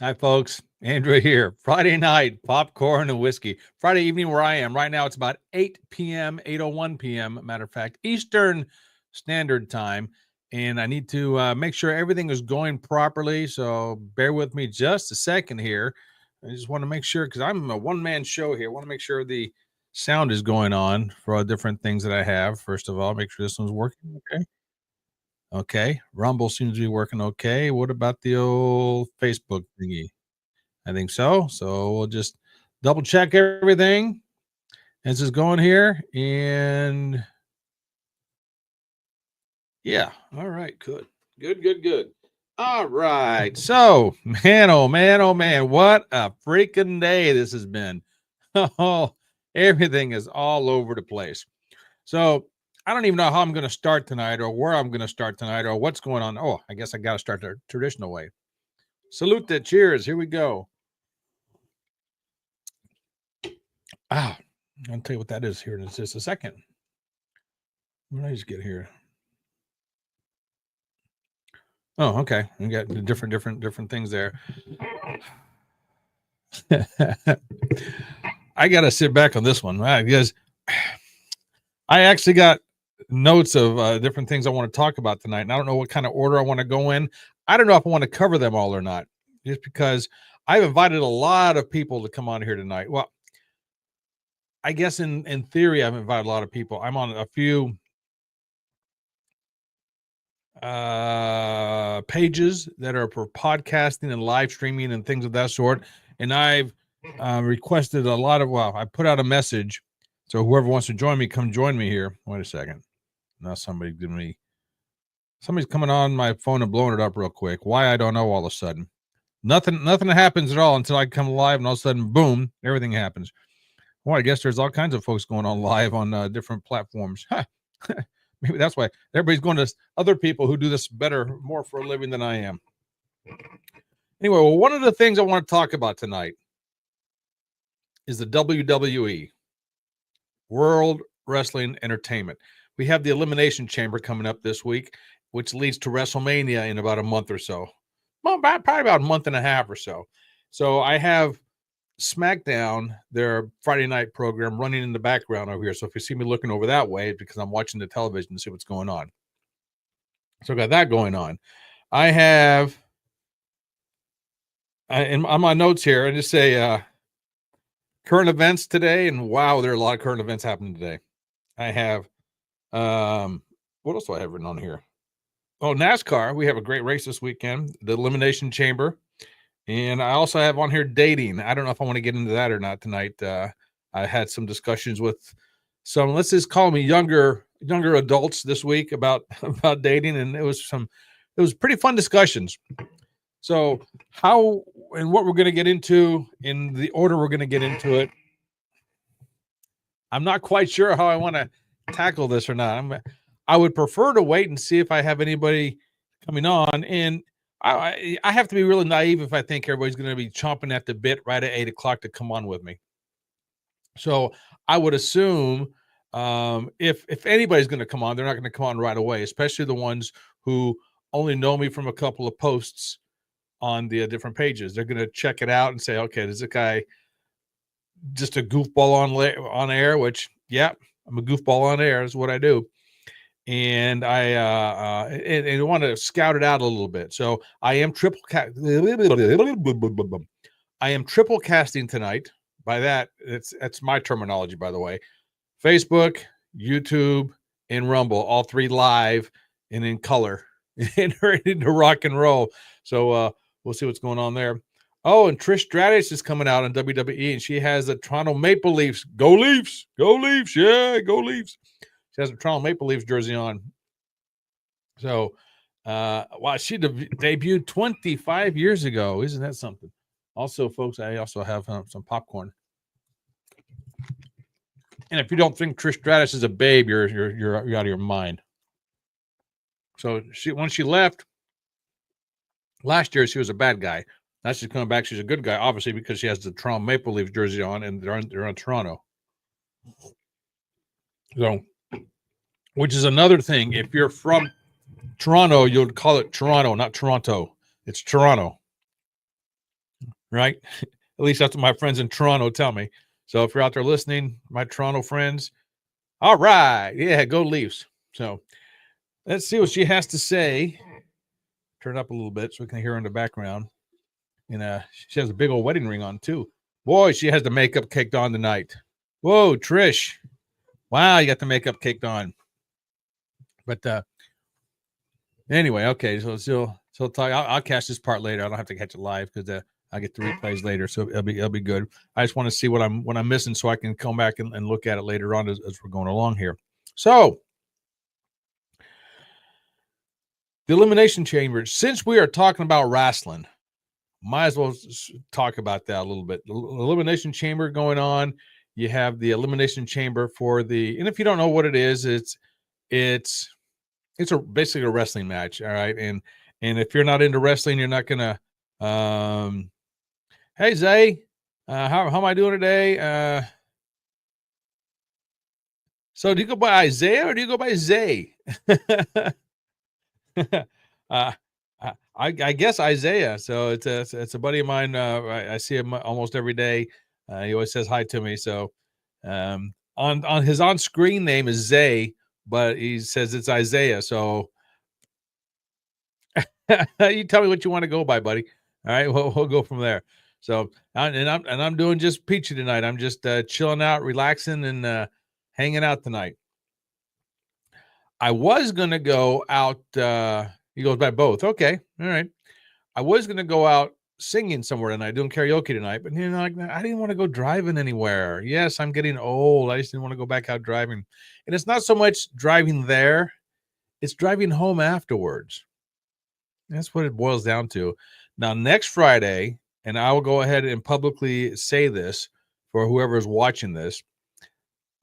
Hi, folks. Andrew here. Friday night, popcorn and whiskey. Friday evening, where I am right now, it's about 8 p.m., 8:01 p.m. Matter of fact, Eastern Standard Time, and I need to make sure everything is going properly. So bear with me just a second here. I just want to make sure because I'm a one-man show here. I want to make sure the sound is going on for all different things that I have. First of all, make sure this one's working. Okay. Okay. Rumble seems to be working okay. What about the old Facebook thingy? I think so. So we'll just double check everything as it's going here. And yeah, all right, good. Good, good, good. All right. So, man, oh man, oh man, what a freaking day this has been. Oh, everything is all over the place. So, I don't even know how I'm going to start tonight or where I'm going to start tonight or what's going on. Oh, I guess I got to start the traditional way. Salute the cheers. Here we go. Ah, I'll tell you what that is here in just a second. What did I just get here? Oh, okay. We got the different things there. I got to sit back on this one because I actually got notes of different things I want to talk about tonight, and I don't know what kind of order I want to go in. I don't know if I want to cover them all or not, just because I've invited a lot of people to come on here tonight. Well, I guess in theory, I've invited a lot of people. I'm on a few pages that are for podcasting and live streaming and things of that sort. And I've requested a lot of, well, I put out a message. So whoever wants to join me, come join me here. Wait a second. Now somebody's coming on my phone and blowing it up real quick. Why? I don't know all of a sudden. Nothing happens at all until I come live and all of a sudden, boom, everything happens. Well, I guess there's all kinds of folks going on live on different platforms. Maybe that's why everybody's going to other people who do this better, more for a living than I am. Anyway, well, one of the things I want to talk about tonight is the WWE, World Wrestling Entertainment. We have the Elimination Chamber coming up this week, which leads to WrestleMania in about a month or so. Well, probably about a month and a half or so. So I have SmackDown, their Friday night program, running in the background over here. So if you see me looking over that way, it's because I'm watching the television to see what's going on. So I got that going on. I have on my notes here, I just say current events today, and wow, there are a lot of current events happening today. I have what else do I have written on here? Oh, NASCAR. We have a great race this weekend, the Elimination Chamber. And I also have on here dating. I don't know if I want to get into that or not tonight. I had some discussions with some, let's just call me younger adults this week about dating, and it was pretty fun discussions. So how and what we're going to get into in the order we're going to get into it. I'm not quite sure how I want to tackle this or not. I would prefer to wait and see if I have anybody coming on, and I have to be really naive if I think everybody's going to be chomping at the bit right at 8 o'clock to come on with me. So I would assume if anybody's going to come on, they're not going to come on right away, especially the ones who only know me from a couple of posts on the different pages. They're going to check it out and say, okay, is this guy just a goofball on air? Which, yeah, I'm a goofball on air. Is what I do. And I want to scout it out a little bit. So I am triple casting tonight. By that, that's my terminology, by the way. Facebook, YouTube, and Rumble, all three live and in color and ready to rock and roll. So we'll see what's going on there. Oh, and Trish Stratus is coming out on WWE, and she has the Toronto Maple Leafs. Go Leafs! Go Leafs! Yeah, go Leafs! She has a Toronto Maple Leafs jersey on. So, wow, she debuted 25 years ago. Isn't that something? Also, folks, I also have some popcorn. And if you don't think Trish Stratus is a babe, you're out of your mind. So when she left last year, she was a bad guy. Now she's coming back. She's a good guy, obviously, because she has the Toronto Maple Leafs jersey on, and they're on Toronto. So, which is another thing. If you're from Toronto, you'll call it Toronto, not Toronto. It's Toronto. right? At least that's what my friends in Toronto tell me. So if you're out there listening, my Toronto friends, all right, yeah, go Leafs. So let's see what she has to say. Turn up a little bit so we can hear her in the background. And she has a big old wedding ring on too. Boy, she has the makeup caked on tonight. Whoa, Trish. Wow, you got the makeup caked on. But anyway, okay, so talk. I'll catch this part later. I don't have to catch it live because I get the replays later, so it'll be good. I just want to see what I'm missing so I can come back and look at it later on as we're going along here. So the Elimination Chamber. Since we are talking about wrestling, might as well talk about that a little bit. The Elimination Chamber going on. You have the Elimination Chamber for the, and if you don't know what it is, it's basically a wrestling match. All right. And if you're not into wrestling, you're not gonna hey Zay, how am I doing today? So do you go by Isaiah or do you go by Zay? I guess Isaiah. So it's a buddy of mine. I see him almost every day. He always says hi to me. So on his on-screen name is Zay, but he says it's Isaiah. So you tell me what you want to go by, buddy. All right, we'll go from there. So I'm doing just peachy tonight. I'm just chilling out, relaxing, and hanging out tonight. I was gonna go out. He goes by both. Okay, all right. I was gonna go out singing somewhere tonight, doing karaoke tonight, but like I didn't want to go driving anywhere. Yes, I'm getting old. I just didn't want to go back out driving, and it's not so much driving there; it's driving home afterwards. That's what it boils down to. Now, next Friday, and I will go ahead and publicly say this for whoever is watching this,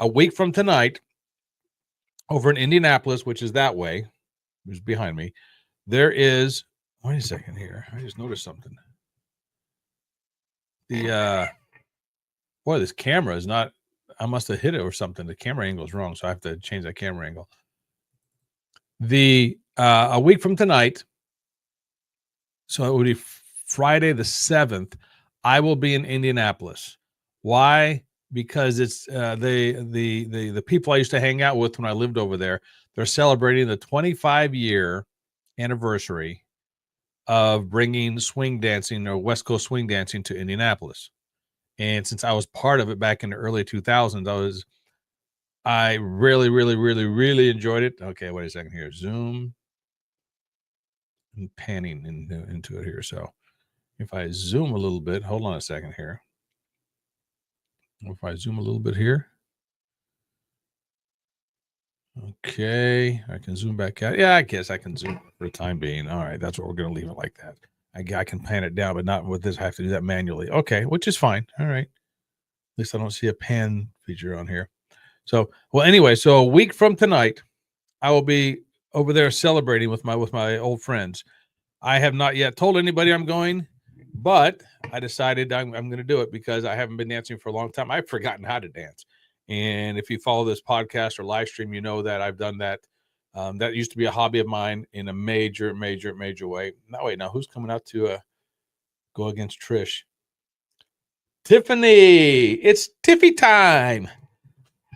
a week from tonight, over in Indianapolis, which is that way, which is behind me, there is, wait a second here. I just noticed something. Boy, this camera is not, I must have hit it or something. The camera angle is wrong, so I have to change that camera angle. A week from tonight, so it would be Friday the 7th, I will be in Indianapolis. Why? Because it's the people I used to hang out with when I lived over there. They're celebrating the 25-year anniversary of bringing swing dancing or West Coast swing dancing to Indianapolis. And since I was part of it back in the early 2000s, I really, really, really, really enjoyed it. Okay, wait a second here. Zoom and panning into it here. So if I zoom a little bit, hold on a second here. If I zoom a little bit here. Okay, I can zoom back out. Yeah, I guess I can zoom for the time being. All right, that's what we're going to leave it like that. I can pan it down, but not with this. I have to do that manually. Okay, which is fine. All right. At least I don't see a pan feature on here. So, well, anyway, so a week from tonight, I will be over there celebrating with my old friends. I have not yet told anybody I'm going, but I decided I'm going to do it because I haven't been dancing for a long time. I've forgotten how to dance. And if you follow this podcast or live stream, you know that I've done that. That used to be a hobby of mine in a major, major, major way. Now, who's coming out to go against Trish? Tiffany. It's Tiffy time.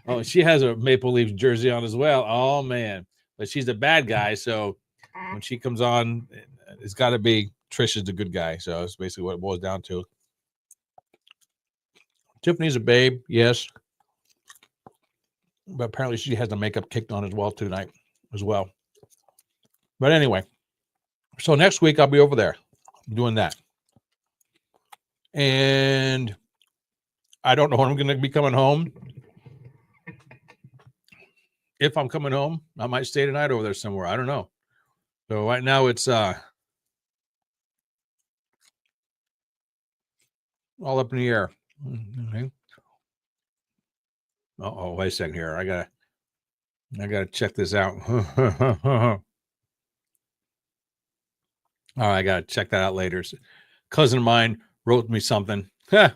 Oh, she has a Maple Leafs jersey on as well. Oh, man. But she's the bad guy. So when she comes on, it's got to be Trish is the good guy. So that's basically what it boils down to. Tiffany's a babe, yes. But apparently she has the makeup kicked on as well tonight as well. But anyway, so next week I'll be over there doing that. And I don't know when I'm going to be coming home. If I'm coming home, I might stay tonight over there somewhere. I don't know. So right now it's all up in the air. Okay. Oh, wait a second here. I gotta check this out. All right, I gotta check that out later. Cousin of mine wrote me something. So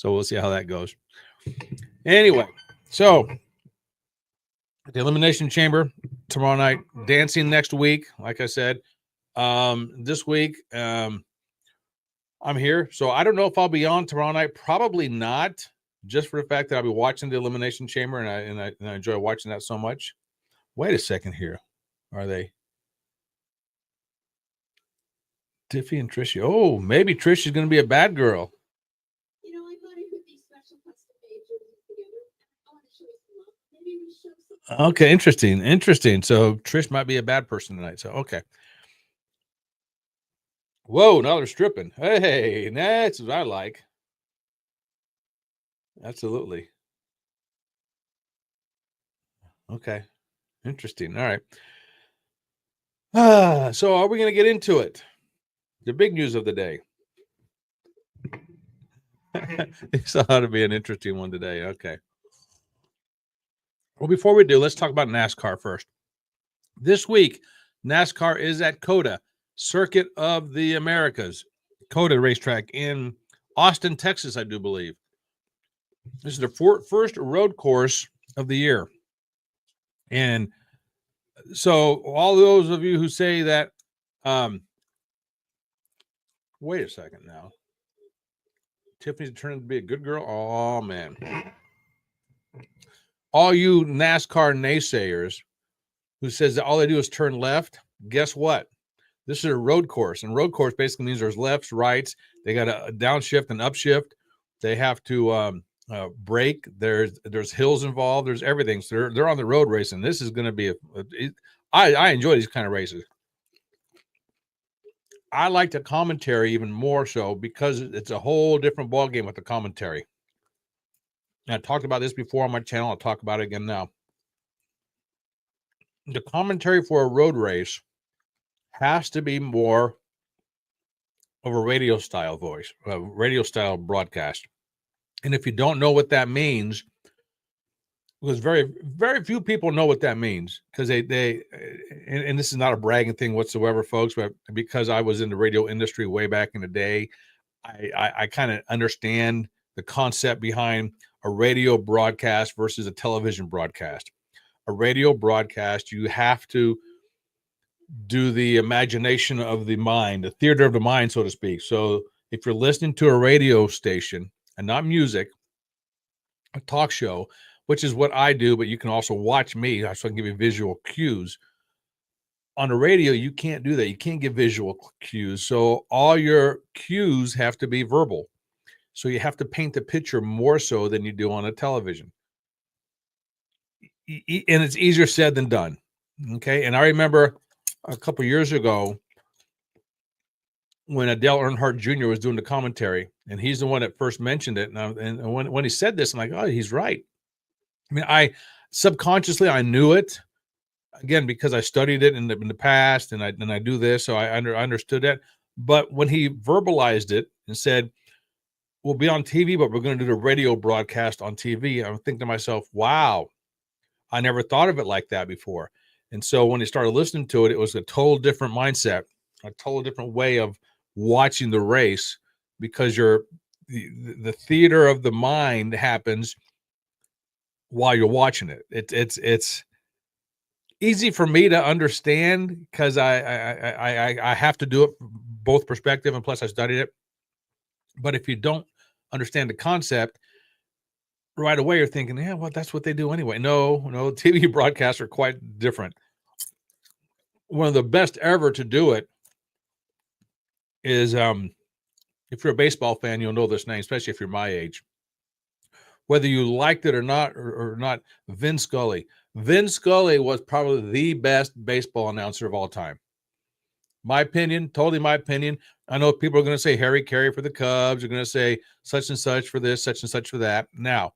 we'll see how that goes. Anyway, so the Elimination Chamber tomorrow night, dancing next week. Like I said, this week, I'm here. So I don't know if I'll be on tomorrow night. Probably not, just for the fact that I'll be watching the Elimination Chamber, and I enjoy watching that so much. Wait a second here. Are they Tiffy and Trisha? Oh, maybe Trisha's going to be a bad girl. I thought I put these special custom made jerseys together. I want to show you some love. Maybe we show some. Okay, interesting. So Trish might be a bad person tonight. So okay. Whoa, now they're stripping. Hey, that's what I like. Absolutely. Okay. Interesting. All right. So are we going to get into it? The big news of the day. This ought to be an interesting one today. Okay. Well, before we do, let's talk about NASCAR first. This week, NASCAR is at COTA, Circuit of the Americas, COTA racetrack in Austin, Texas, I do believe. This is the first road course of the year. And so all those of you who say that, wait a second now. Tiffany's turning to be a good girl. Oh, man. All you NASCAR naysayers who says that all they do is turn left, guess what? This is a road course. And road course basically means there's lefts, rights. They got a downshift and upshift. They have to brake. There's hills involved. There's everything. So they're on the road racing. This is going to be I enjoy these kind of races. I like the commentary even more so because it's a whole different ballgame with the commentary. And I talked about this before on my channel. I'll talk about it again now. The commentary for a road race has to be more of a radio style voice, a radio style broadcast. And if you don't know what that means, because very, very few people know what that means, because and this is not a bragging thing whatsoever, folks, but because I was in the radio industry way back in the day, I kind of understand the concept behind a radio broadcast versus a television broadcast. A radio broadcast, you have to do the imagination of the mind, the theater of the mind, so to speak. So if you're listening to a radio station and not music, a talk show, which is what I do, but you can also watch me, so I can give you visual cues. On the radio, you can't do that. You can't give visual cues. So all your cues have to be verbal. So you have to paint the picture more so than you do on a television. And it's easier said than done. Okay. And I remember a couple years ago when Dale Earnhardt Jr. was doing the commentary, and he's the one that first mentioned it. And when he said this, I'm like, oh, he's right. I mean, I subconsciously, I knew it, again, because I studied it in the past, and I do this, so I understood that. But when he verbalized it and said, we'll be on TV, but we're going to do the radio broadcast on TV, I'm thinking to myself, wow, I never thought of it like that before. And so when he started listening to it, it was a total different mindset, a total different way of watching the race, because the theater of the mind happens while you're watching it. It's easy for me to understand because I have to do it both perspective, and plus I studied it. But if you don't understand the concept right away, you're thinking, yeah, well, that's what they do anyway. No, TV broadcasts are quite different. One of the best ever to do it is, if you're a baseball fan, you'll know this name, especially if you're my age. Whether you liked it or not, Vin Scully. Vin Scully was probably the best baseball announcer of all time. My opinion, totally my opinion. I know people are going to say Harry Carey for the Cubs. You're going to say such and such for this, such and such for that. Now,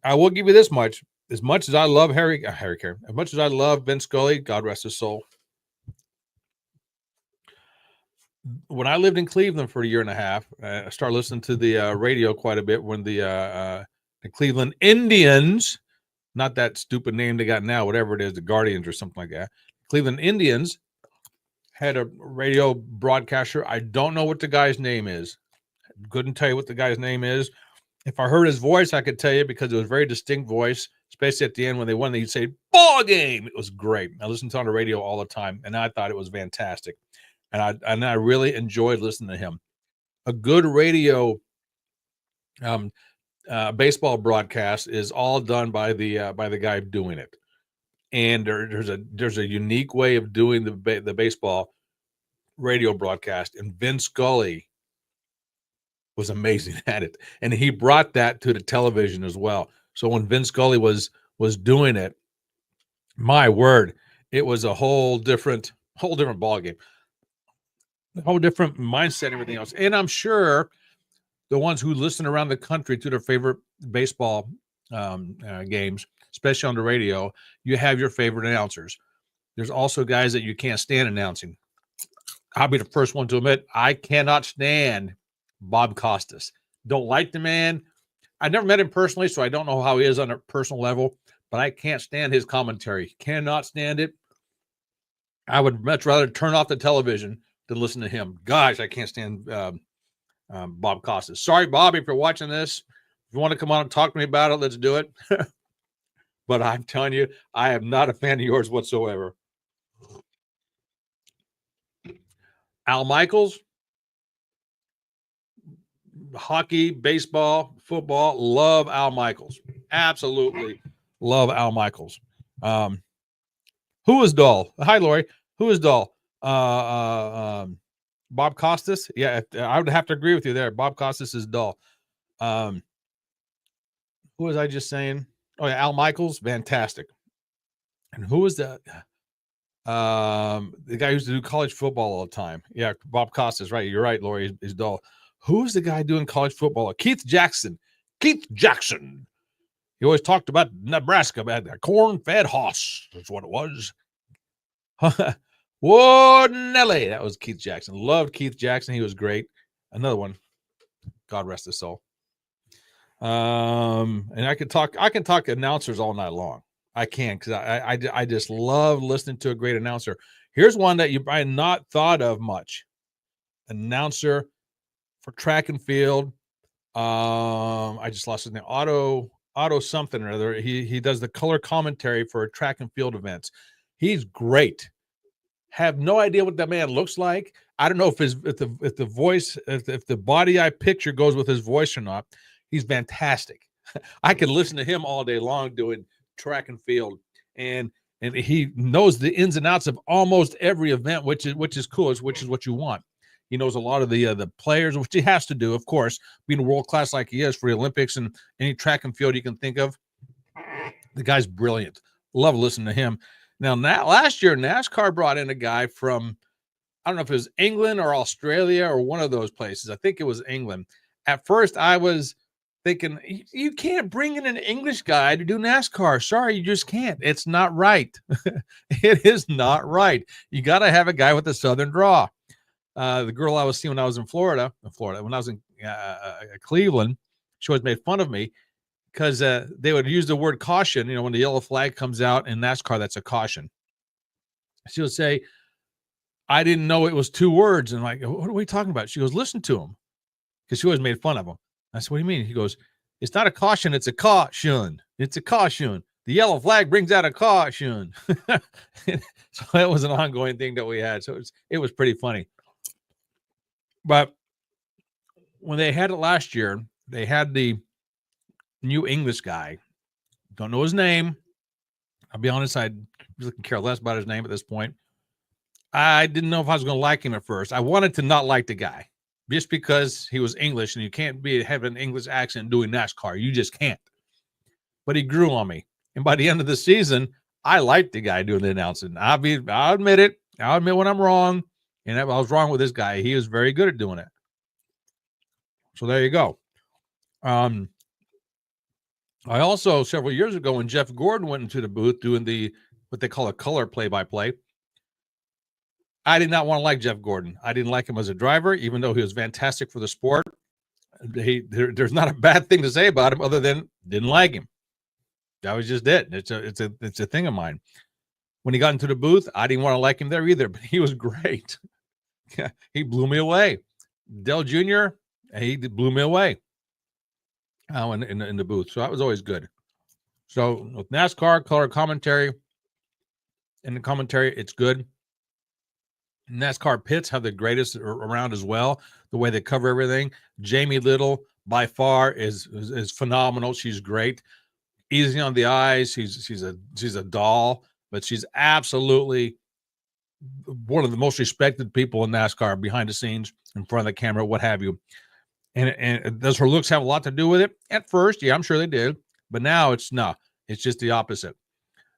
I will give you this much. As much as I love Harry Carey, as much as I love Vin Scully, God rest his soul. When I lived in Cleveland for a year and a half, I started listening to the radio quite a bit when the Cleveland Indians, not that stupid name they got now, whatever it is, the Guardians or something like that. Cleveland Indians had a radio broadcaster. I don't know what the guy's name is. Couldn't tell you what the guy's name is. If I heard his voice, I could tell you, because it was a very distinct voice, especially at the end when they won, he'd say, ball game. It was great. I listened to it on the radio all the time, and I thought it was fantastic. And I really enjoyed listening to him. a good radio baseball broadcast is all done by the guy doing it. And there's a unique way of doing the baseball radio broadcast, and Vin Scully was amazing at it, and he brought that to the television as well. So when Vin Scully was doing it, my word, it was a whole different ball game, a whole different mindset, and everything else. And I'm sure the ones who listen around the country to their favorite baseball games, especially on the radio, you have your favorite announcers. There's also guys that you can't stand announcing. I'll be the first one to admit I cannot stand Bob Costas. Don't like the man. I never met him personally, so I don't know how he is on a personal level, but I can't stand his commentary. Cannot stand it. I would much rather turn off the television than listen to him. Gosh, I can't stand Bob Costas. Sorry, Bobby, if you're watching this. If you want to come on and talk to me about it, let's do it. But I'm telling you, I am not a fan of yours whatsoever. Al Michaels, hockey, baseball, football, love Al Michaels. Absolutely love Al Michaels. Who is dull? Hi, Lori. Who is dull? Bob Costas? Yeah, I would have to agree with you there. Bob Costas is dull. Who was I just saying? Oh, yeah, Al Michaels, fantastic. And who was that? The guy who used to do college football all the time. Yeah, Bob Costas, right? You're right, Lori, is dull. Who's the guy doing college football? Keith Jackson. Keith Jackson. He always talked about Nebraska, about a corn-fed hoss. That's what it was. Whoa, Nelly. That was Keith Jackson. Loved Keith Jackson. He was great. Another one. God rest his soul. And I can talk announcers all night long. I can, because I just love listening to a great announcer. Here's one that you might not thought of much. Announcer for track and field. I just lost his name. Otto something or other. He does the color commentary for track and field events. He's great. Have no idea what that man looks like. I don't know if the voice, if the body I picture goes with his voice or not. He's fantastic. I could listen to him all day long doing track and field, and he knows the ins and outs of almost every event, which is cool, which is what you want. He knows a lot of the players, which he has to do, of course, being world class like he is for the Olympics and any track and field you can think of. The guy's brilliant. Love listening to him. Now, last year, NASCAR brought in a guy from, I don't know if it was England or Australia or one of those places. I think it was England. At first, I was thinking, you can't bring in an English guy to do NASCAR. Sorry, you just can't. It's not right. It is not right. You got to have a guy with a Southern draw. The girl I was seeing when I was in Florida, when I was in Cleveland, she always made fun of me because they would use the word caution. You know, when the yellow flag comes out in NASCAR, that's a caution. She would say, I didn't know it was two words. And I'm like, what are we talking about? She goes, listen to him. Because she always made fun of him. I said, what do you mean? He goes, it's not a caution, it's a caution. It's a caution. The yellow flag brings out a caution. So that was an ongoing thing that we had. So it was pretty funny. But when they had it last year, they had the new English guy. Don't know his name. I'll be honest, I really care less about his name at this point. I didn't know if I was going to like him at first. I wanted to not like the guy just because he was English, and you can't have an English accent doing NASCAR. You just can't. But he grew on me. And by the end of the season, I liked the guy doing the announcing. I'll admit it. I'll admit when I'm wrong. And I was wrong with this guy. He was very good at doing it. So there you go. I also, several years ago, when Jeff Gordon went into the booth doing what they call a color play-by-play, I did not want to like Jeff Gordon. I didn't like him as a driver, even though he was fantastic for the sport. There's not a bad thing to say about him other than didn't like him. That was just it. It's a thing of mine. When he got into the booth, I didn't want to like him there either, but he was great. Yeah, he blew me away. Dale Jr., he blew me away in the booth. So that was always good. So with NASCAR, color commentary, in the commentary, it's good. NASCAR pits have the greatest around as well. the way they cover everything. Jamie Little by far is phenomenal. She's great. Easy on the eyes. She's a doll, but she's absolutely one of the most respected people in NASCAR, behind the scenes, in front of the camera, what have you. And does her looks have a lot to do with it? At first, yeah, I'm sure they did, but now it's just the opposite.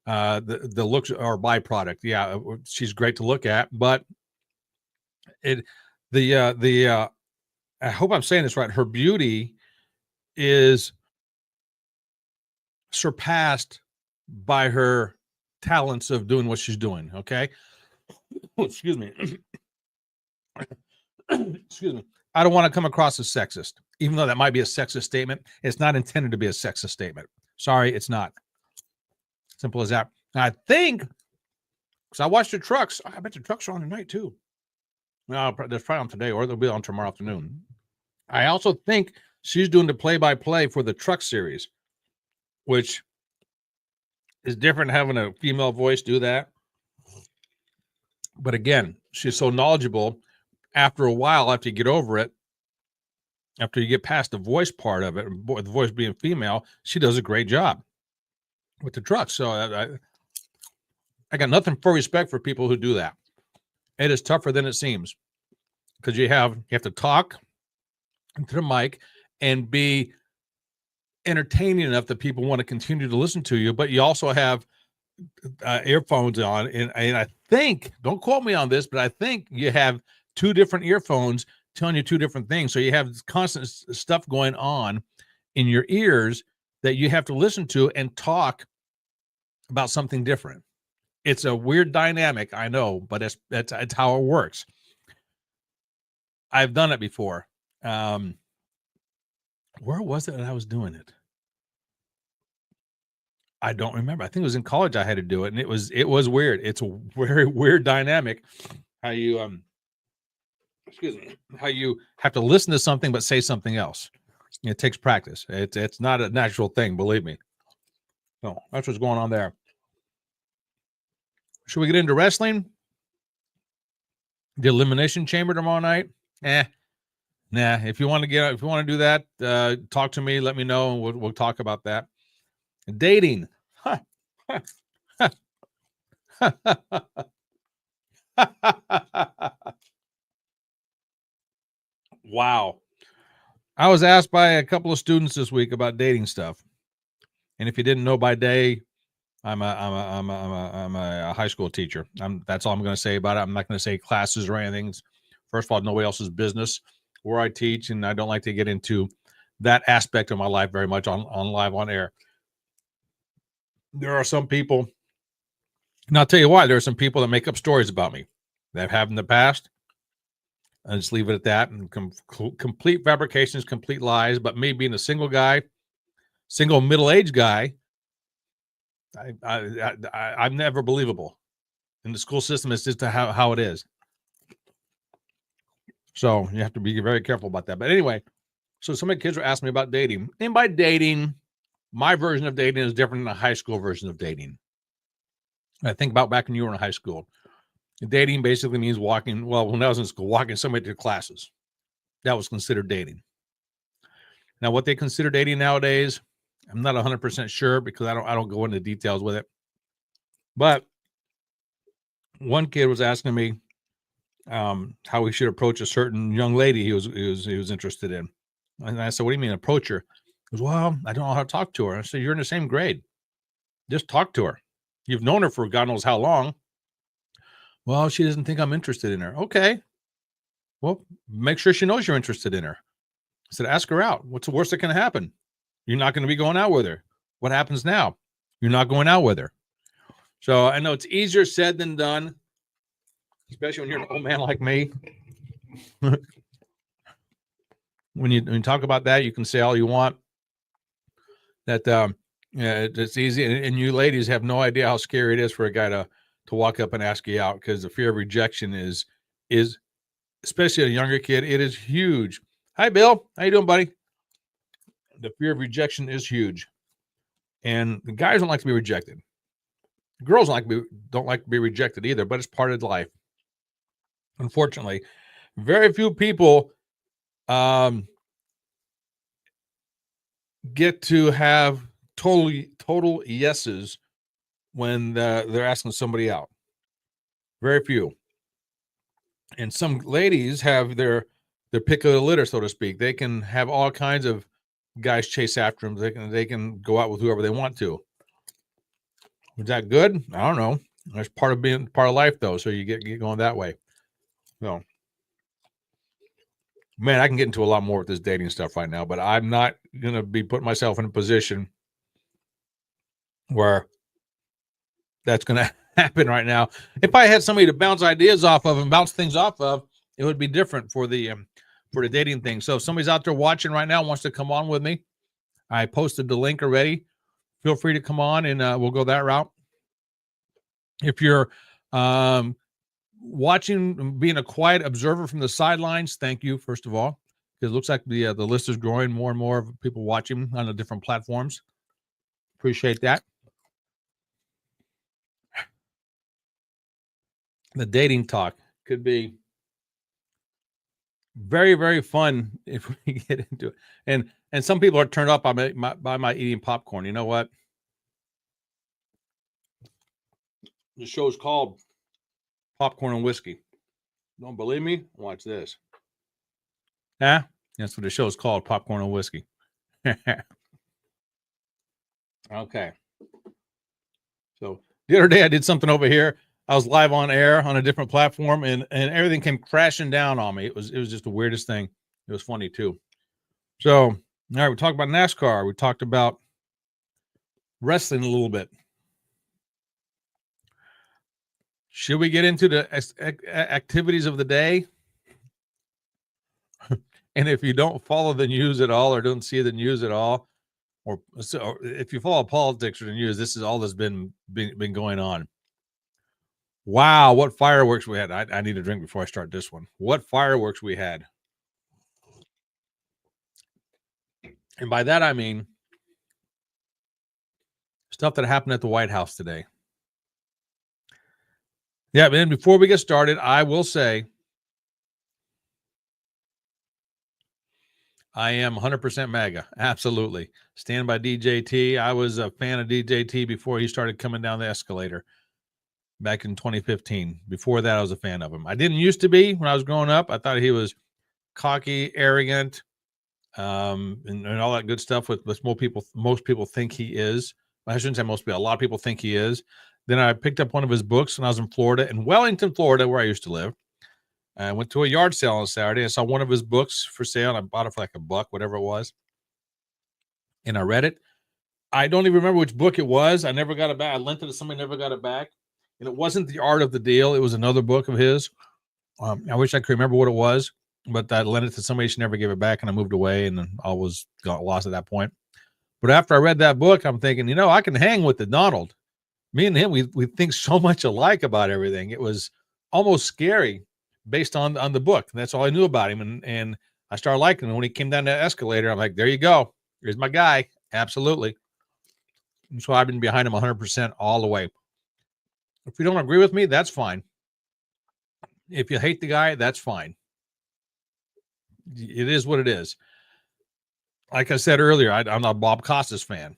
The looks are a byproduct. Yeah, she's great to look at, but I hope I'm saying this right. Her beauty is surpassed by her talents of doing what she's doing. Okay. Excuse me. Excuse me. I don't want to come across as sexist, even though that might be a sexist statement. It's not intended to be a sexist statement. Sorry, it's not. Simple as that. And I think, because I watched the trucks, I bet the trucks are on tonight too. No, they're probably on today, or they'll be on tomorrow afternoon. I also think she's doing the play-by-play for the truck series, which is different having a female voice do that. But again, she's so knowledgeable. After a while, after you get over it, after you get past the voice part of it, the voice being female, she does a great job with the trucks. So I got nothing for respect for people who do that. It is tougher than it seems, because you have to talk into the mic and be entertaining enough that people want to continue to listen to you, but you also have earphones on, and I think, don't quote me on this, but I think you have two different earphones telling you two different things. So you have constant stuff going on in your ears that you have to listen to and talk about something different. It's a weird dynamic, I know, but it's how it works. I've done it before. Where was it that I was doing it? I don't remember. I think it was in college I had to do it, and it was weird. It's a very weird dynamic how you how you have to listen to something but say something else. It takes practice. It's not a natural thing, believe me. So that's what's going on there. Should we get into wrestling? The Elimination Chamber tomorrow night? Nah. If you want to do that, talk to me. Let me know, and we'll talk about that. Dating. Wow. I was asked by a couple of students this week about dating stuff. And if you didn't know by day, I'm a high school teacher. That's all I'm going to say about it. I'm not going to say classes or anything. First of all, nobody else's business where I teach, and I don't like to get into that aspect of my life very much on live on air. There are some people, and I'll tell you why. There are some people that make up stories about me that have in the past. I just leave it at that, and complete fabrications, complete lies. But me being a single middle-aged guy, I'm never believable. In the school system, it's just how it is. So you have to be very careful about that. But anyway, so some of the kids were asking me about dating. And by dating, my version of dating is different than a high school version of dating. I think about back when you were in high school. Dating basically means walking. Well, when I was in school, walking somebody to classes. That was considered dating. Now, what they consider dating nowadays, I'm not 100% sure, because I don't go into details with it. But one kid was asking me how we should approach a certain young lady he was interested in. And I said, "What do you mean approach her?" He goes, "Well, I don't know how to talk to her." I said, "You're in the same grade. Just talk to her. You've known her for God knows how long." "Well, she doesn't think I'm interested in her." "Okay. Well, make sure she knows you're interested in her." I said, "Ask her out. What's the worst that can happen? You're not going to be going out with her. What happens now? You're not going out with her." So I know it's easier said than done, especially when you're an old man like me. When you talk about that, you can say all you want. That it's easy, and you ladies have no idea how scary it is for a guy to walk up and ask you out, because the fear of rejection is especially a younger kid. It is huge. Hi, Bill. How you doing, buddy? The fear of rejection is huge, and the guys don't like to be rejected. The girls don't like to be rejected either, but it's part of life. Unfortunately, very few people get to have total yeses when they're asking somebody out. Very few. And some ladies have their pick of the litter, so to speak. They can have all kinds of guys chase after them. They can go out with whoever they want to. Is that good? I don't know. That's part of life, though. So you get going that way. So, man, I can get into a lot more with this dating stuff right now, but I'm not gonna be putting myself in a position where that's gonna happen right now. If I had somebody to bounce ideas off of and bounce things off of, it would be different for the dating thing. So if somebody's out there watching right now wants to come on with me, I posted the link already. Feel free to come on and we'll go that route. If you're watching, being a quiet observer from the sidelines, thank you, first of all, because it looks like the list is growing, more and more of people watching on the different platforms. Appreciate that. The dating talk could be very, very fun if we get into it. And some people are turned off by my eating popcorn. You know what? The show's called Popcorn and Whiskey. Don't believe me? Watch this. Huh? That's what the show's called, Popcorn and Whiskey. Okay. So the other day I did something over here. I was live on air on a different platform and everything came crashing down on me. It was just the weirdest thing. It was funny too. So, all right, we talked about NASCAR. We talked about wrestling a little bit. Should we get into the activities of the day? And if you don't follow the news at all or don't see the news at all, or if you follow politics or the news, this is all that's been going on. Wow, what fireworks we had. I need a drink before I start this one. What fireworks we had. And by that, I mean stuff that happened at the White House today. Yeah, man, before we get started, I will say I am 100% MAGA. Absolutely. Stand by DJT. I was a fan of DJT before he started coming down the escalator back in 2015. Before that, I was a fan of him. I didn't used to be when I was growing up. I thought he was cocky, arrogant, and all that good stuff with most people think he is. I shouldn't say most people. A lot of people think he is. Then I picked up one of his books when I was in Florida, in Wellington, Florida, where I used to live. I went to a yard sale on Saturday. I saw one of his books for sale, and I bought it for like $1, whatever it was. And I read it. I don't even remember which book it was. I never got it back. I lent it to somebody, never got it back. And it wasn't The Art of the Deal. It was another book of his. I wish I could remember what it was, but I lent it to somebody. She never gave it back, and I moved away, and then I got lost at that point. But after I read that book, I'm thinking, I can hang with the Donald. Me and him, we think so much alike about everything. It was almost scary based on the book. That's all I knew about him. And I started liking him. When he came down that escalator, I'm like, there you go. Here's my guy. Absolutely. And so I've been behind him 100% all the way. If you don't agree with me, that's fine. If you hate the guy, that's fine. It is what it is. Like I said earlier, I'm not a Bob Costas fan.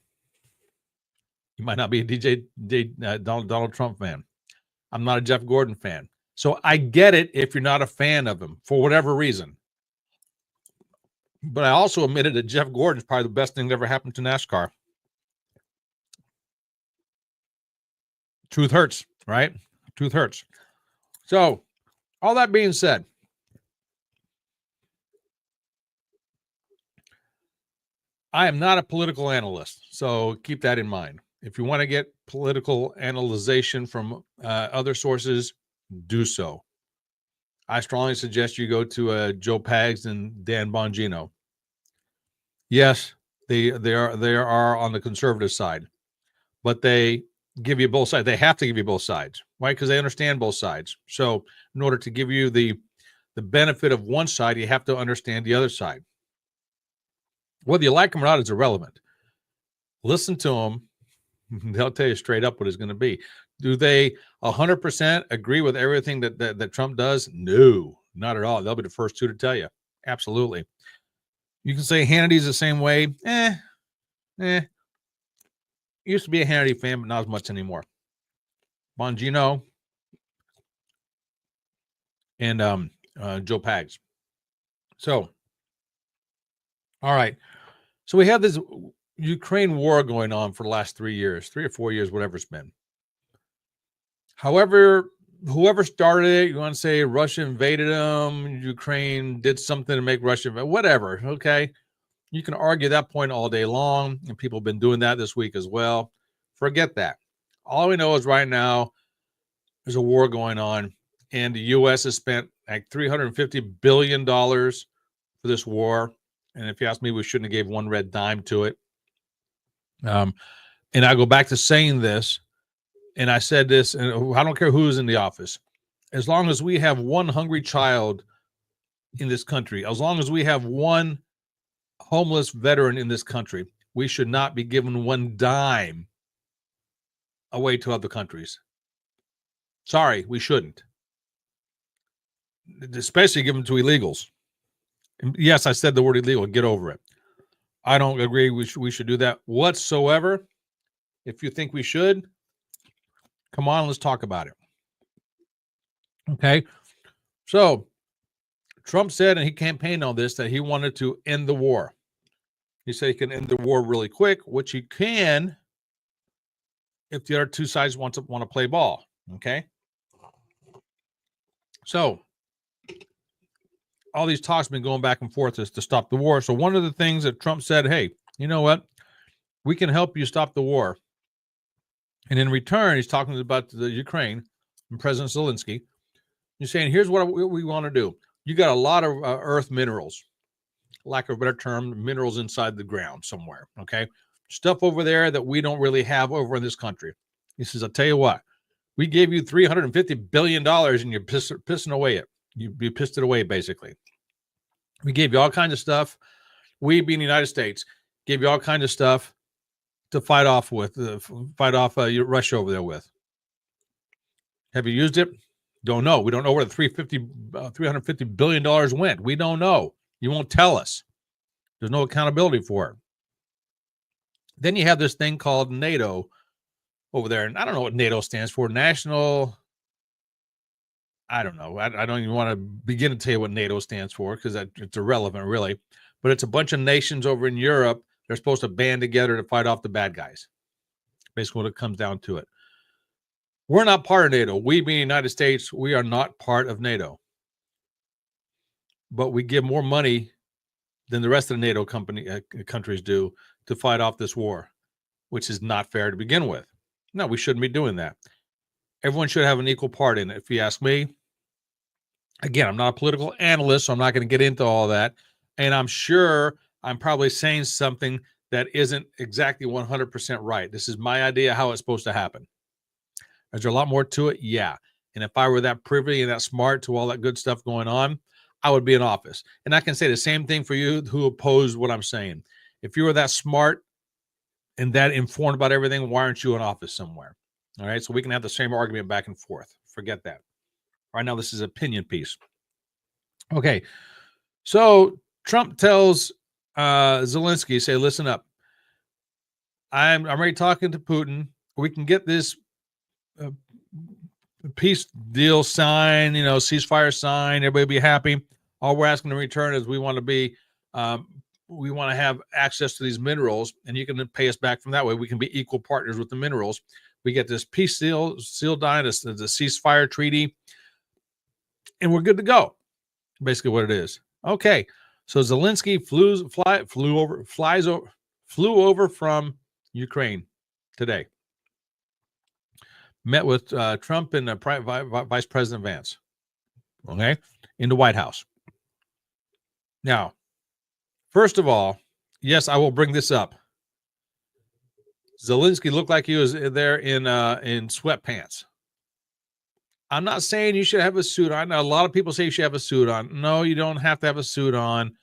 You might not be a Donald Trump fan. I'm not a Jeff Gordon fan. So I get it if you're not a fan of him for whatever reason. But I also admitted that Jeff Gordon is probably the best thing that ever happened to NASCAR. Truth hurts, right? Truth hurts. So all that being said, I am not a political analyst, so keep that in mind. If you want to get political analyzation from other sources, do so. I strongly suggest you go to Joe Pags and Dan Bongino. Yes, they are on the conservative side, but they give you both sides. They have to give you both sides, right? Because they understand both sides. So in order to give you the benefit of one side, you have to understand the other side. Whether you like them or not is irrelevant. Listen to them. They'll tell you straight up what it's going to be. Do they 100% agree with everything that Trump does? No, not at all. They'll be the first two to tell you. Absolutely. You can say Hannity's the same way. Used to be a Hannity fan, but not as much anymore. Bongino and Joe Pags. So, all right. So we have this Ukraine war going on for the last 3 years, 3 or 4 years, whatever it's been. However, whoever started it, you want to say Russia invaded them, Ukraine did something to make Russia, whatever. Okay. You can argue that point all day long, and people have been doing that this week as well. Forget that. All we know is right now there's a war going on, and the U.S. has spent like $350 billion for this war. And if you ask me, we shouldn't have gave one red dime to it. And I go back to saying this, and I said this, and I don't care who's in the office. As long as we have one hungry child in this country, as long as we have one homeless veteran in this country, we should not be giving one dime away to other countries. Sorry, we shouldn't. Especially give them to illegals. And yes, I said the word illegal. Get over it. I don't agree we should do that whatsoever. If you think we should, come on, let's talk about it. Okay. So Trump said, and he campaigned on this, that he wanted to end the war. He said he can end the war really quick, which he can if the other two sides want to play ball. Okay. So all these talks have been going back and forth to stop the war. So one of the things that Trump said, hey, you know what? We can help you stop the war. And in return, he's talking about the Ukraine and President Zelensky. He's saying, here's what we want to do. You got a lot of earth minerals, lack of a better term, minerals inside the ground somewhere, okay? Stuff over there that we don't really have over in this country. He says, I'll tell you what, we gave you $350 billion and you're pissing away it. You pissed it away, basically. We gave you all kinds of stuff. We, being the United States, gave you all kinds of stuff to fight off Russia over there with. Have you used it? Don't know. We don't know where the $350 billion went. We don't know. You won't tell us. There's no accountability for it. Then you have this thing called NATO over there. And I don't know what NATO stands for. I don't know. I don't even want to begin to tell you what NATO stands for because it's irrelevant, really. But it's a bunch of nations over in Europe. They're supposed to band together to fight off the bad guys. Basically, what it comes down to it. We're not part of NATO. We, being the United States, we are not part of NATO. But we give more money than the rest of the NATO countries do to fight off this war, which is not fair to begin with. No, we shouldn't be doing that. Everyone should have an equal part in it, if you ask me. Again, I'm not a political analyst, so I'm not going to get into all that. And I'm sure I'm probably saying something that isn't exactly 100% right. This is my idea how it's supposed to happen. Is there a lot more to it? Yeah. And if I were that privy and that smart to all that good stuff going on, I would be in office. And I can say the same thing for you who oppose what I'm saying. If you were that smart and that informed about everything, why aren't you in office somewhere? All right. So we can have the same argument back and forth. Forget that. Right now, this is an opinion piece. Okay. So Trump tells Zelensky, say, listen up. I'm already talking to Putin. We can get this peace deal signed, ceasefire signed. Everybody be happy. All we're asking in return is we want to have access to these minerals, and you can pay us back from that way. We can be equal partners with the minerals. We get this peace deal sealed down, the ceasefire treaty, and we're good to go. Basically, what it is. Okay, so Zelensky flew over from Ukraine today. Met with Trump and Vice President Vance. Okay, in the White House. Now, first of all, yes, I will bring this up. Zelensky looked like he was there in sweatpants. I'm not saying you should have a suit on. I know a lot of people say you should have a suit on. No, you don't have to have a suit on.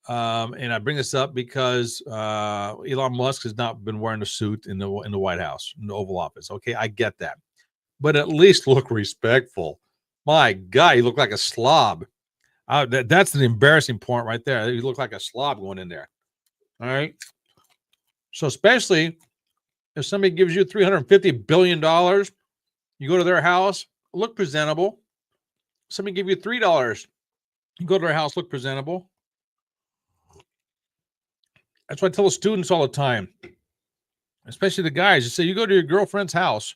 And I bring this up because Elon Musk has not been wearing a suit in the White House, in the Oval Office. Okay, I get that. But at least look respectful. My God, you look like a slob. That's an embarrassing point right there. You look like a slob going in there. All right. So especially if somebody gives you $350 billion, you go to their house, look presentable. Somebody give you $3, you go to their house, look presentable. That's what I tell the students all the time, especially the guys. You say, you go to your girlfriend's house,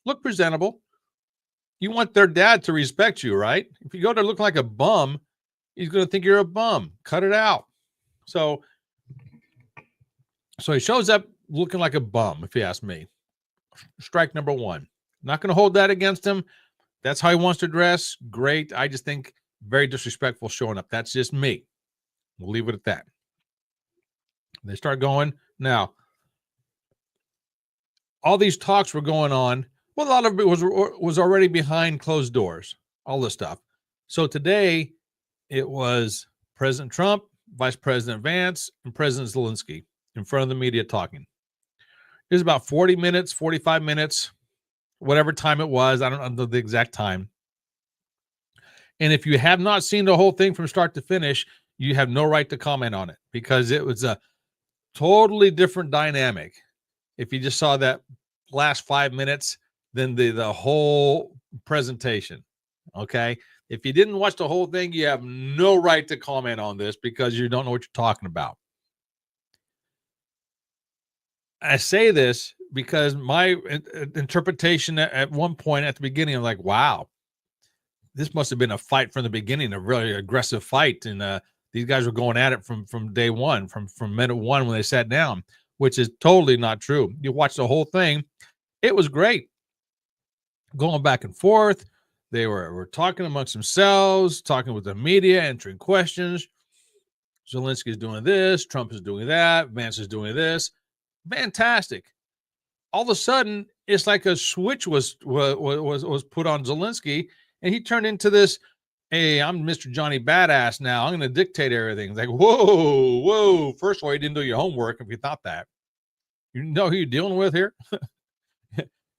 look presentable. You want their dad to respect you, right? If you go to look like a bum, he's going to think you're a bum. Cut it out. So he shows up looking like a bum, if you ask me. Strike number one. Not going to hold that against him. That's how he wants to dress. Great. I just think very disrespectful showing up. That's just me. We'll leave it at that. They start going. Now, all these talks were going on. Well, a lot of it was already behind closed doors, all this stuff. So today, it was President Trump, Vice President Vance, and President Zelensky in front of the media talking. It was about 40 minutes, 45 minutes, whatever time it was. I don't know the exact time. And if you have not seen the whole thing from start to finish, you have no right to comment on it because it was a totally different dynamic. If you just saw that last 5 minutes than the whole presentation, okay? If you didn't watch the whole thing, you have no right to comment on this because you don't know what you're talking about. I say this because my interpretation at one point at the beginning, I'm like, wow, this must have been a fight from the beginning, a really aggressive fight. And these guys were going at it from day one, from minute one when they sat down, which is totally not true. You watch the whole thing. It was great. Going back and forth. They were talking amongst themselves, talking with the media, answering questions. Zelensky is doing this. Trump is doing that. Vance is doing this. Fantastic. All of a sudden, it's like a switch was put on Zelensky, and he turned into this, hey, I'm Mr. Johnny Badass now. I'm going to dictate everything. It's like, whoa. First of all, you didn't do your homework if you thought that. You know who you're dealing with here?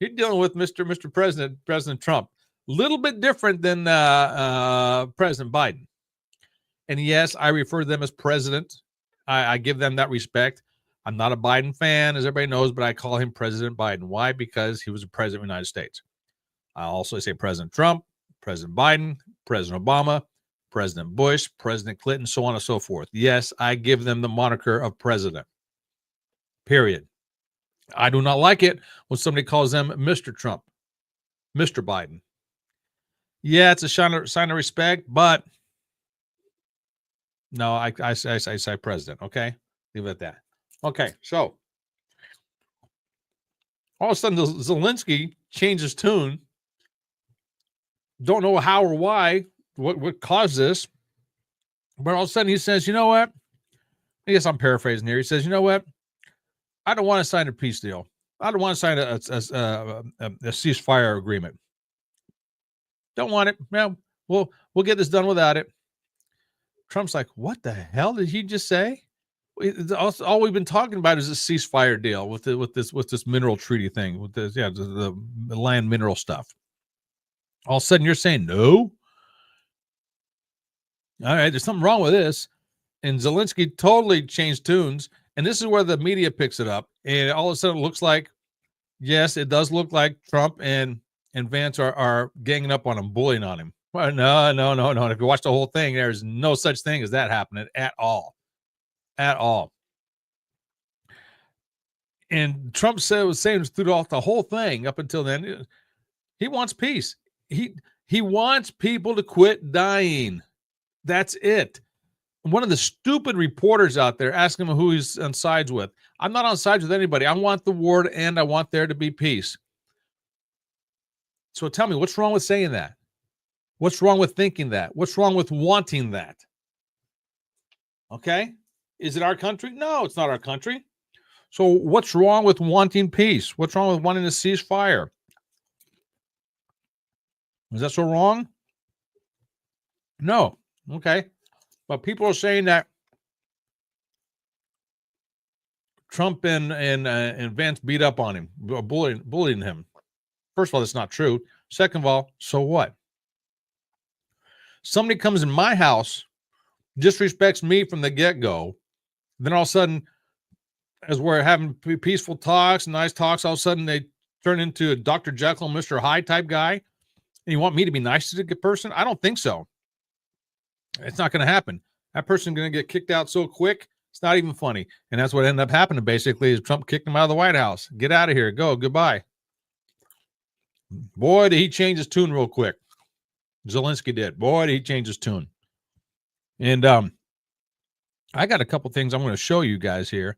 You're dealing with Mr. President Trump. A little bit different than President Biden. And yes, I refer to them as president. I give them that respect. I'm not a Biden fan, as everybody knows, but I call him President Biden. Why? Because he was a president of the United States. I also say President Trump, President Biden, President Obama, President Bush, President Clinton, so on and so forth. Yes, I give them the moniker of president. Period. I do not like it when somebody calls them Mr. Trump, Mr. Biden. Yeah, it's a sign of respect, but no, I say president. Okay, leave it at that. Okay, so all of a sudden, Zelensky changes tune. Don't know how or why, what caused this, but all of a sudden he says, you know what? I guess I'm paraphrasing here. He says, you know what? I don't want to sign a peace deal. I don't want to sign a ceasefire agreement. Don't want it. No, we'll get this done without it. Trump's like, what the hell did he just say? All we've been talking about is a ceasefire deal with this mineral treaty thing, with this, the land mineral stuff. All of a sudden you're saying no. All right, there's something wrong with this. And Zelensky totally changed tunes. And this is where the media picks it up. And all of a sudden it looks like, yes, it does look like Trump and Vance are ganging up on him, bullying on him. Well, no. If you watch the whole thing, there's no such thing as that happening at all. At all. And Trump was saying throughout the whole thing up until then, he wants peace. He wants people to quit dying. That's it. One of the stupid reporters out there asking him who he's on sides with. I'm not on sides with anybody. I want the war to end. I want there to be peace. So tell me, what's wrong with saying that? What's wrong with thinking that? What's wrong with wanting that? Okay? Is it our country? No, it's not our country. So what's wrong with wanting peace? What's wrong with wanting to cease fire? Is that so wrong? No. Okay. But people are saying that Trump and Vance beat up on him, bullying him. First of all, that's not true. Second of all, so what? somebody comes in my house, disrespects me from the get-go, then all of a sudden, as we're having peaceful talks, nice talks, all of a sudden they turn into a Dr. Jekyll and Mr. Hyde type guy, and you want me to be nice to the person? I don't think so. It's not going to happen. That person's going to get kicked out so quick, it's not even funny. And that's what ended up happening, basically, is Trump kicked him out of the White House. Get out of here. Go. Goodbye. Boy, did he change his tune real quick. Zelensky did. Boy, did he change his tune. And I got a couple things I'm going to show you guys here.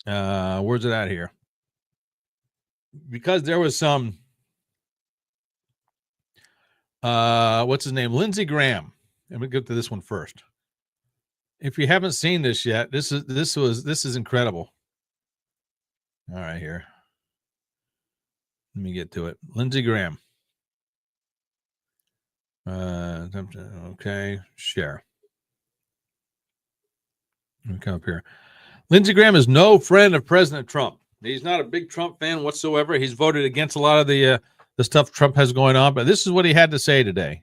Where's it at here? Because there was some, what's his name? Lindsey Graham. Let me get to this one first. If you haven't seen this yet, this is incredible. All right, here. Let me get to it. Lindsey Graham. Okay, share. Let me come up here. Lindsey Graham is no friend of President Trump. He's not a big Trump fan whatsoever. He's voted against a lot of the stuff Trump has going on, but this is what he had to say today.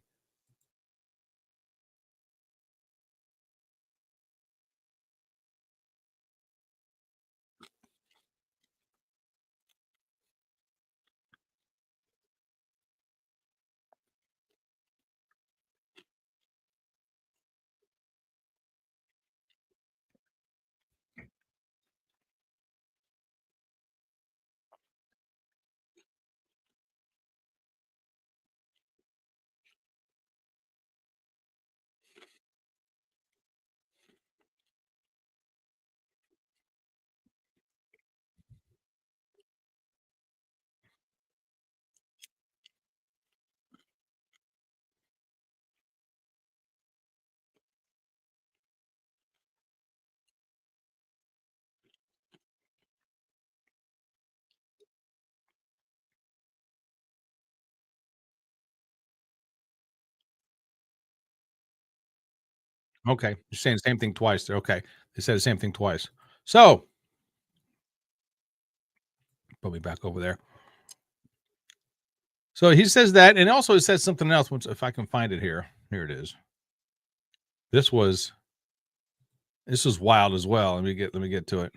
Okay, you're saying the same thing twice there. Okay, they said the same thing twice. So, put me back over there. So he says that, and also he says something else. Which, if I can find it here, here it is. This was wild as well. Let me get to it.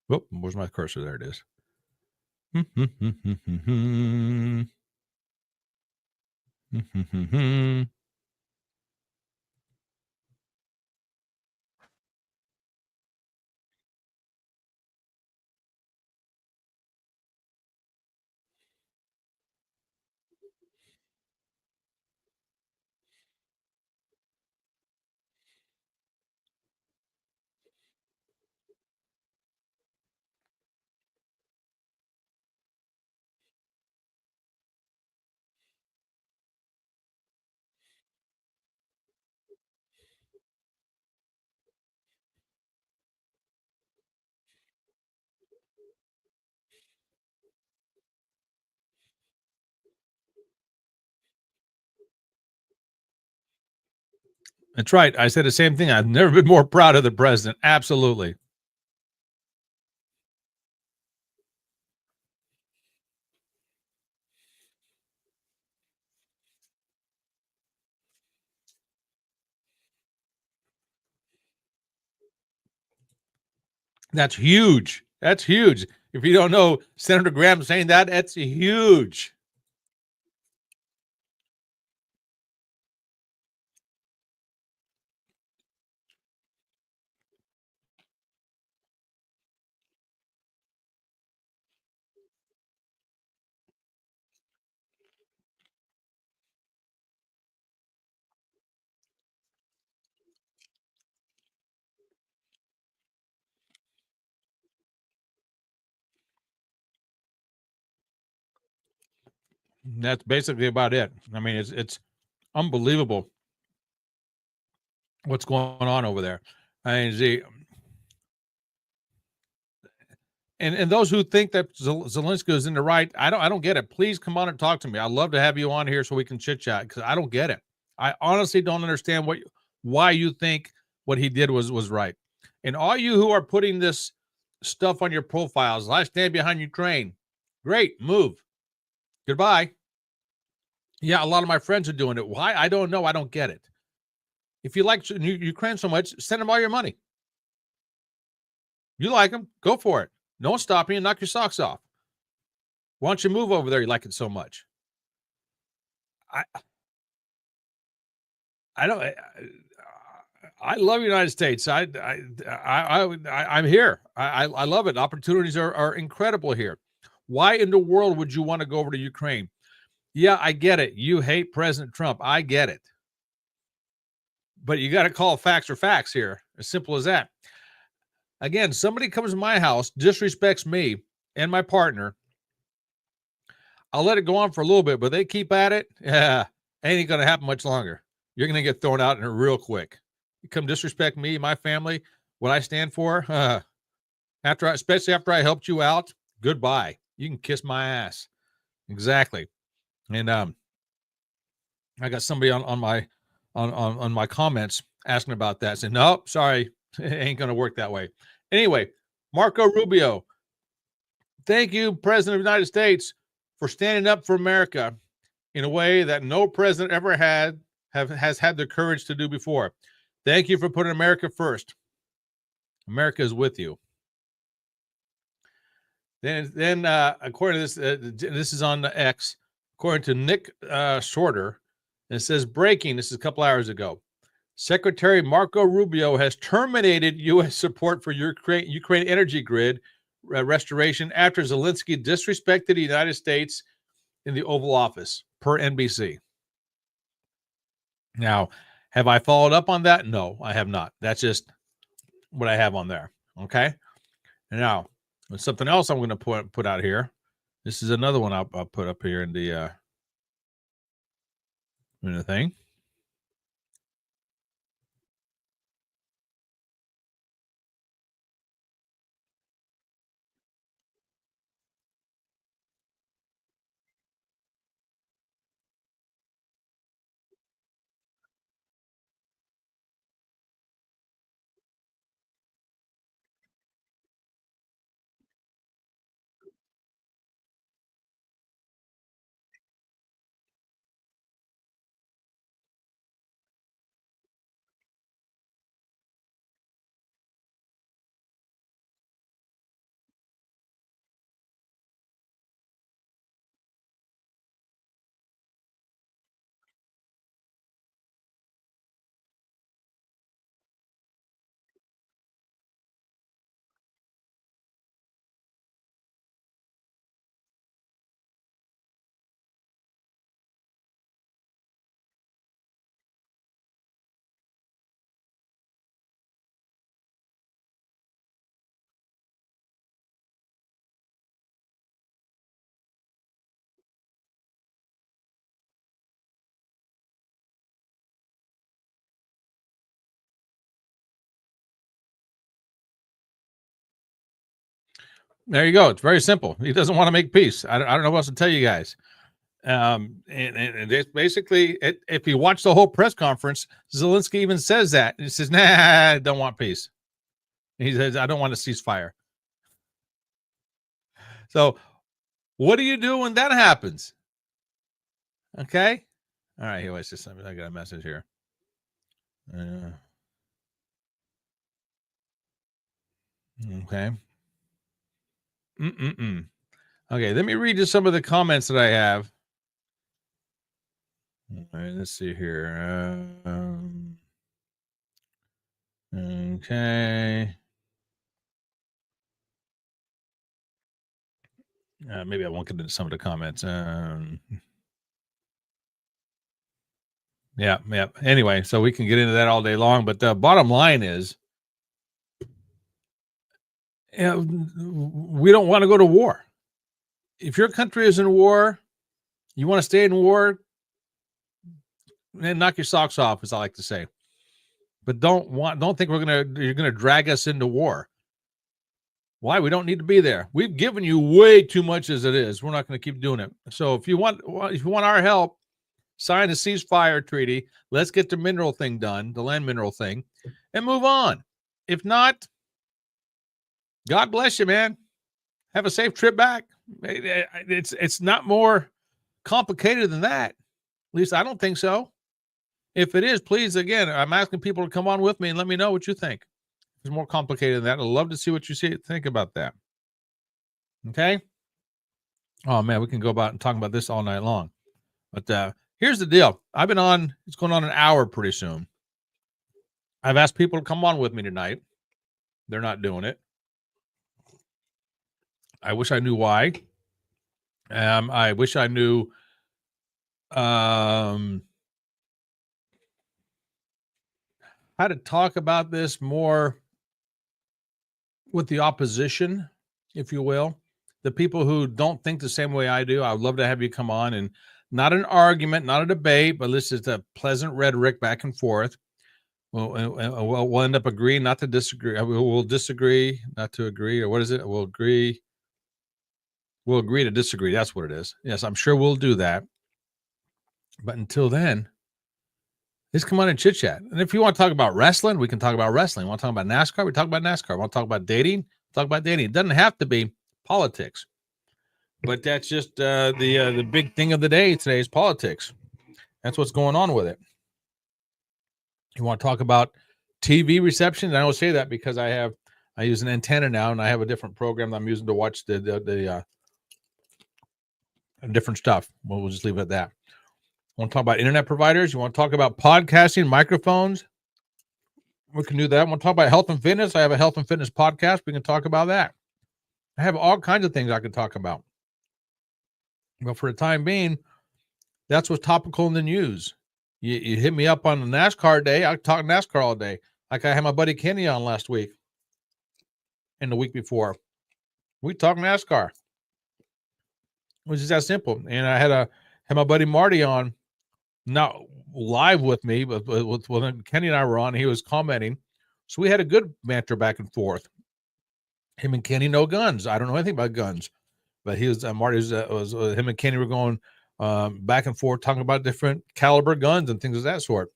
Whoop, where's my cursor? There it is. That's right. I said the same thing. I've never been more proud of the president. Absolutely. That's huge. That's huge. If you don't know Senator Graham saying that, that's huge. That's basically about it. I mean, it's unbelievable what's going on over there. I mean, and those who think that Zelensky is in the right, I don't get it. Please come on and talk to me. I'd love to have you on here so we can chit chat, because I don't get it. I honestly don't understand why you think what he did was right. And all you who are putting this stuff on your profiles, I stand behind Ukraine. Great, move. Goodbye. Yeah, a lot of my friends are doing it. Why? I don't know. I don't get it. If you like Ukraine so much, send them all your money. You like them, go for it. No one's stopping you. Knock your socks off. Why don't you move over there? You like it so much. I I don't. I love the United States. I'm here. I love it. Opportunities are incredible here. Why in the world would you want to go over to Ukraine? Yeah, I get it. You hate President Trump. I get it. But you got to call facts or facts here. As simple as that. Again, somebody comes to my house, disrespects me and my partner. I'll let it go on for a little bit, but they keep at it. Yeah, ain't going to happen much longer. You're going to get thrown out in it real quick. You come disrespect me, my family, what I stand for. Especially after I helped you out, goodbye. You can kiss my ass. Exactly. And I got somebody on my comments asking about that. Saying, nope, sorry, it ain't going to work that way. Anyway, Marco Rubio, thank you, President of the United States, for standing up for America in a way that no president ever has had the courage to do before. Thank you for putting America first. America is with you. Then according to this, this is on the X. According to Nick Shorter, it says breaking. This is a couple hours ago. Secretary Marco Rubio has terminated U.S. support for Ukraine energy grid restoration after Zelensky disrespected the United States in the Oval Office, per NBC. Now, have I followed up on that? No, I have not. That's just what I have on there. Okay. And now, there's something else I'm going to put out here. This is another one I'll put up here in the thing. There you go. It's very simple. He doesn't want to make peace. I don't know what else to tell you guys. And it's basically, if you watch the whole press conference, Zelensky even says that. He says, nah, I don't want peace. He says, I don't want a ceasefire. So what do you do when that happens? Okay. All right. Here, wait just something. I got a message here. Okay. Okay. Let me read you some of the comments that I have. All right, let's see here. Okay. Maybe I won't get into some of the comments. Yeah. Anyway, so we can get into that all day long. But the bottom line is, we don't want to go to war. If your country is in war, you want to stay in war, then knock your socks off, as I like to say. But don't think you're gonna drag us into war. Why? We don't need to be there. We've given you way too much as it is. We're not going to keep doing it. So if you want our help, sign a ceasefire treaty. Let's get the mineral thing done, the land mineral thing, and move on. If not, God bless you, man. Have a safe trip back. It's not more complicated than that. At least I don't think so. If it is, please, again, I'm asking people to come on with me and let me know what you think. It's more complicated than that. I'd love to see what you think about that. Okay. Oh man, we can go about and talk about this all night long. But here's the deal. I've been on, it's going on an hour pretty soon. I've asked people to come on with me tonight. They're not doing it. I wish I knew why. I wish I knew how to talk about this more with the opposition, if you will. The people who don't think the same way I do. I would love to have you come on, and not an argument, not a debate, but this is a pleasant rhetoric back and forth. We'll end up agreeing not to disagree. We'll disagree not to agree, or what is it? We'll agree to disagree. That's what it is. Yes, I'm sure we'll do that. But until then, just come on and chit chat. And if you want to talk about wrestling, we can talk about wrestling. Want to talk about NASCAR? We talk about NASCAR. Want to talk about dating? Talk about dating. It doesn't have to be politics, but that's just the big thing of the day today is politics. That's what's going on with it. You want to talk about TV reception? And I will say that because I use an antenna now, and I have a different program that I'm using to watch the different stuff. We'll just leave it at that. Want to talk about internet providers? You want to talk about podcasting, microphones? We can do that. Want to talk about health and fitness? I have a health and fitness podcast. We can talk about that. I have all kinds of things I can talk about. But for the time being, that's what's topical in the news. You hit me up on the NASCAR day. I talk NASCAR all day. Like I had my buddy Kenny on last week and the week before. We talk NASCAR. It was just that simple. And I had my buddy Marty on, not live with me, but when Kenny and I were on, he was commenting. So we had a good banter back and forth. Him and Kenny know guns. I don't know anything about guns, but he was Marty was him and Kenny were going back and forth talking about different caliber guns and things of that sort.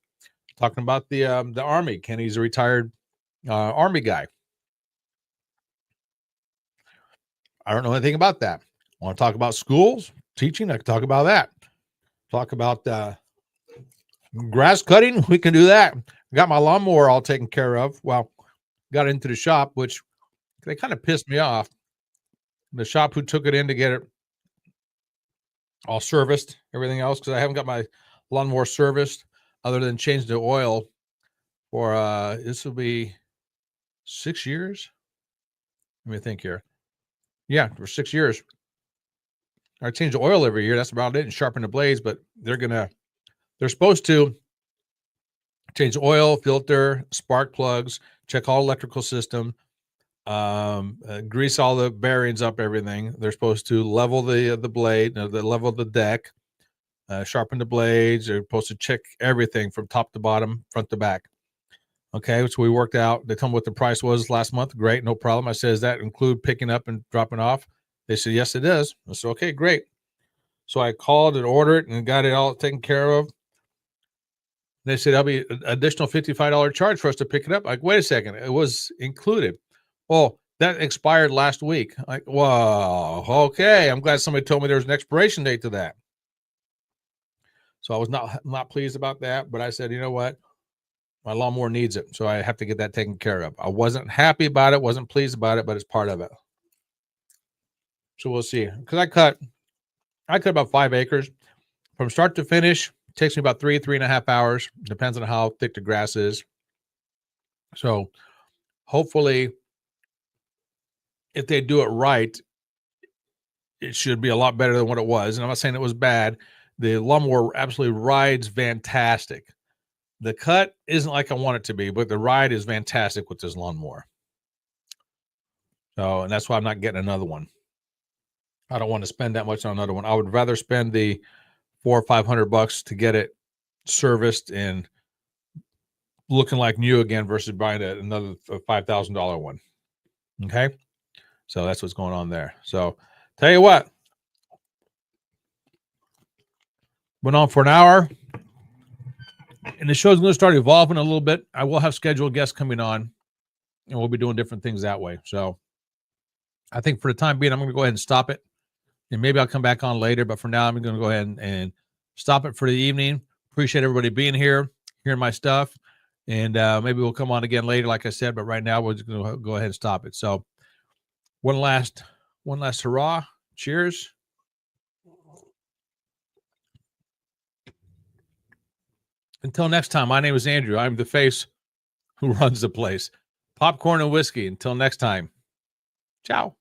Talking about the Army. Kenny's a retired Army guy. I don't know anything about that. Want to talk about schools, teaching? I can talk about that. Talk about grass cutting? We can do that. Got my lawnmower all taken care of. Well, got into the shop, which they kind of pissed me off. The shop who took it in to get it all serviced, everything else, because I haven't got my lawnmower serviced other than change the oil for this will be 6 years. Let me think here. Yeah, for 6 years. I change the oil every year. That's about it, and sharpen the blades. But they're supposed to change the oil, filter, spark plugs, check all electrical system, grease all the bearings up, everything. They're supposed to level the blade, the level of the deck, sharpen the blades. They're supposed to check everything from top to bottom, front to back. Okay, so we worked out. They told me what the price was last month. Great, no problem. I said, does that include picking up and dropping off? They said, yes, it does. I said, okay, great. So I called and ordered it and got it all taken care of. They said, that'll be an additional $55 charge for us to pick it up. Like, wait a second, it was included. Well, that expired last week. Like, whoa, okay. I'm glad somebody told me there was an expiration date to that. So I was not pleased about that, but I said, you know what? My lawnmower needs it, so I have to get that taken care of. I wasn't happy about it, wasn't pleased about it, but it's part of it. So we'll see. Because I cut about 5 acres from start to finish. It takes me about 3.5 hours. Depends on how thick the grass is. So hopefully, if they do it right, it should be a lot better than what it was. And I'm not saying it was bad. The lawnmower absolutely rides fantastic. The cut isn't like I want it to be, but the ride is fantastic with this lawnmower. So, and that's why I'm not getting another one. I don't want to spend that much on another one. I would rather spend the $400 or $500 to get it serviced and looking like new again versus buying another $5,000 one. Okay. So that's what's going on there. So tell you what, went on for an hour and the show's going to start evolving a little bit. I will have scheduled guests coming on and we'll be doing different things that way. So I think for the time being, I'm going to go ahead and stop it. And maybe I'll come back on later, but for now, I'm going to go ahead and stop it for the evening. Appreciate everybody being here, hearing my stuff. And maybe we'll come on again later, like I said, but right now we're just going to go ahead and stop it. So one last hurrah. Cheers. Until next time, my name is Andrew. I'm the face who runs the place. Popcorn and whiskey. Until next time. Ciao.